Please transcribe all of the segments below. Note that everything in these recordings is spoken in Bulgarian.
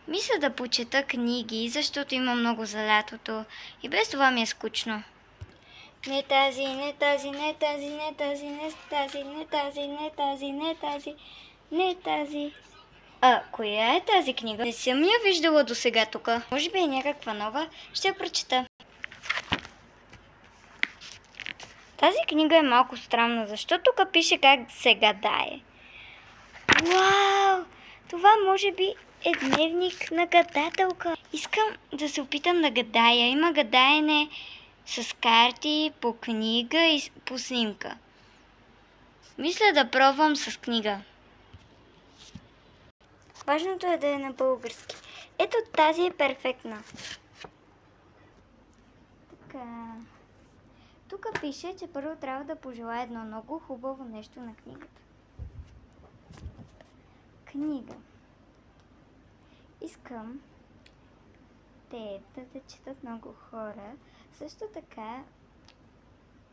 Мисля да почета книги, защото има много за лятото и без това ми е скучно. Не тази, не тази, не тази, не тази, не тази, не тази, не тази, не тази, не тази. Коя е тази книга? Не съм я виждала до сега тук. Може би е някаква нова. Ще я прочета. Тази книга е малко странна, защото тук пише как се гадае. Вау! Това може би е дневник на гадателка. Искам да се опитам да гадая. Има гадаене с карти, по книга и по снимка. Мисля да пробвам с книга. Важното е да е на български. Ето тази е перфектна. Така. Тук пише, че първо трябва да пожелая едно много хубаво нещо на книгата. Книга. Искам те да четат много хора. Също така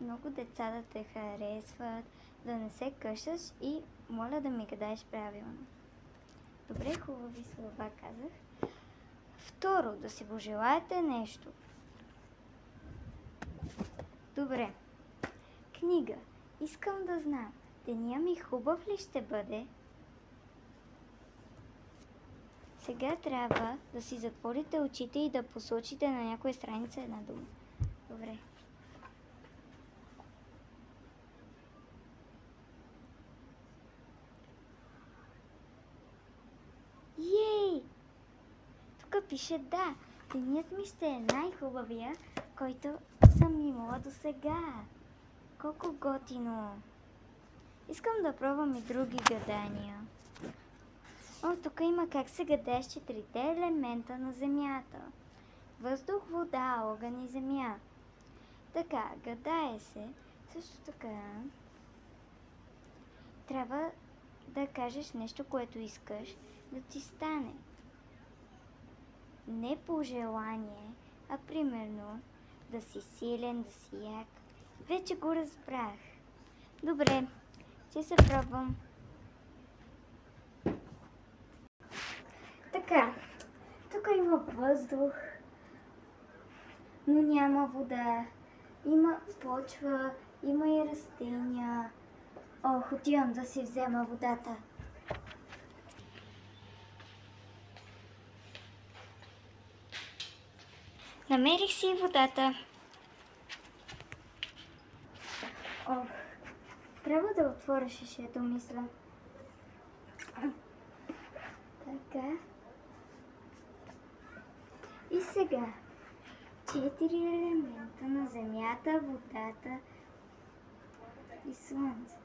много деца да те харесват, да не се къшаш и моля да ми гадаеш правилно. Добре, хубави слова казах. Второ, да си пожелаете нещо. Добре. Книга. Искам да знам, деня ми хубав ли ще бъде? Сега трябва да си затворите очите и да посочите на някоя страница една дума. Добре. Ей! Тук пише да. Денят ми ще е най-хубавия, който съм имала до сега. Колко готино! Искам да пробвам и други гадания. Тук има как се гадае с 4-те елемента на Земята. Въздух, вода, огън и земя. Така, гадае се. Също така трябва да кажеш нещо, което искаш да ти стане. Не по желание, а примерно да си силен, да си як. Вече го разбрах. Добре, ще се пробвам. Така, тук има въздух, но няма вода. Има почва, има и растения. Отивам да си взема водата. Намерих си водата. Трябва да отворя шишето, мисля. Така. И сега. 4 елемента на земята, водата и слънцето.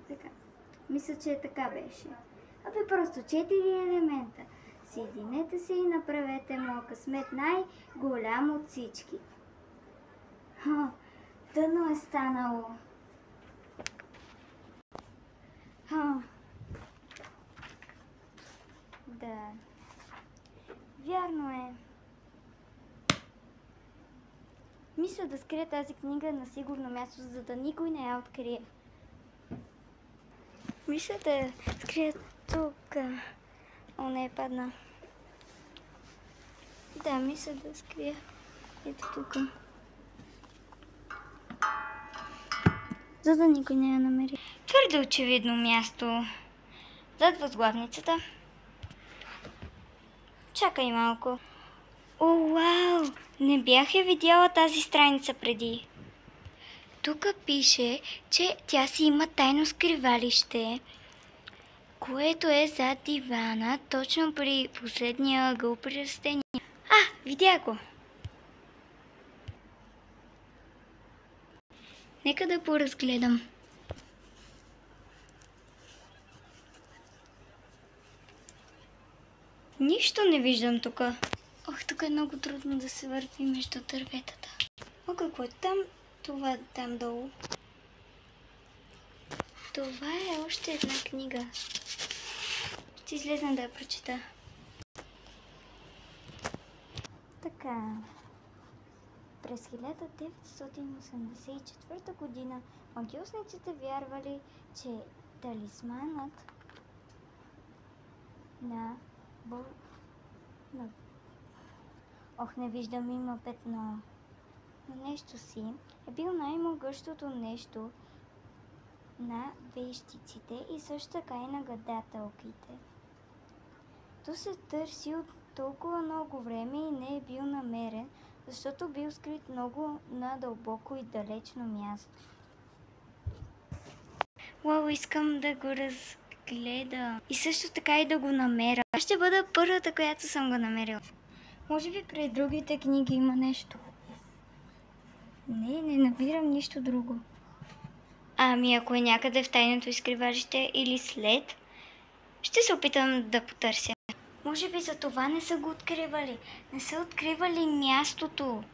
Така. Мисля, че така беше. Просто 4 елемента. Съединете се и направете моя късмет най-голям от всички. Дано е станало. Да. Вярно е. Мисля да скрия тази книга на сигурно място, за да никой не я открие. Мисля да скрия тук. Не падна. Да, мисля да скрия. Ето тук. За да никой не я намери. Твърде очевидно място. Зад възглавницата. Чакай малко. Вау! Не бях я видяла тази страница преди. Тук пише, че тя си има тайно скривалище, което е зад дивана, точно при последния ъгъл при растения. Видя го! Нека да поразгледам. Нищо не виждам тук. Тук е много трудно да се върви между дърветата. Какво е там? Това там долу. Това е още една книга. Ще излезна да я прочета. Така. През 1984 година магиосниците вярвали, че талисманът на Ох, не виждам, има петно. На нещо си е бил най-могъщото нещо на вещиците и също така и на гадателките. То се търси от толкова много време и не е бил намерен, защото бил скрит много на дълбоко и далечно място. Уау, искам да го разгледам и също така и да го намеря. Аз ще бъда първата, която съм го намерила. Може би при другите книги има нещо. Не намирам нищо друго. Ами ако е някъде в тайното изкривалище или след, ще се опитам да потърся. Може би за това не са го откривали. Не са откривали мястото.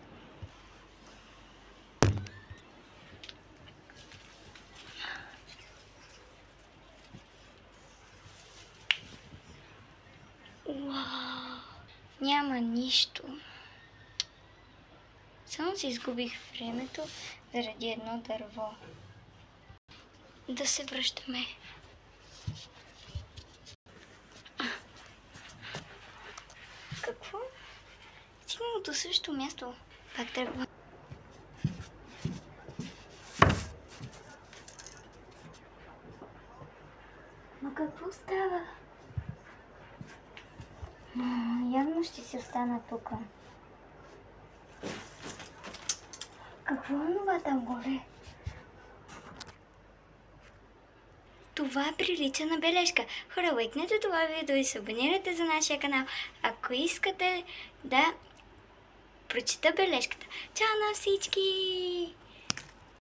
Уау! Няма нищо. Само си изгубих времето заради едно дърво. Да се връщаме. Какво? Стигнал до същото място. Пак тръгвам. Но какво става? Явно ще си остана тук. Какво е това там горе? Това прилича на бележка. Хора, лайкнете това видео и се абонирайте за нашия канал, ако искате да прочита бележката. Чао на всички!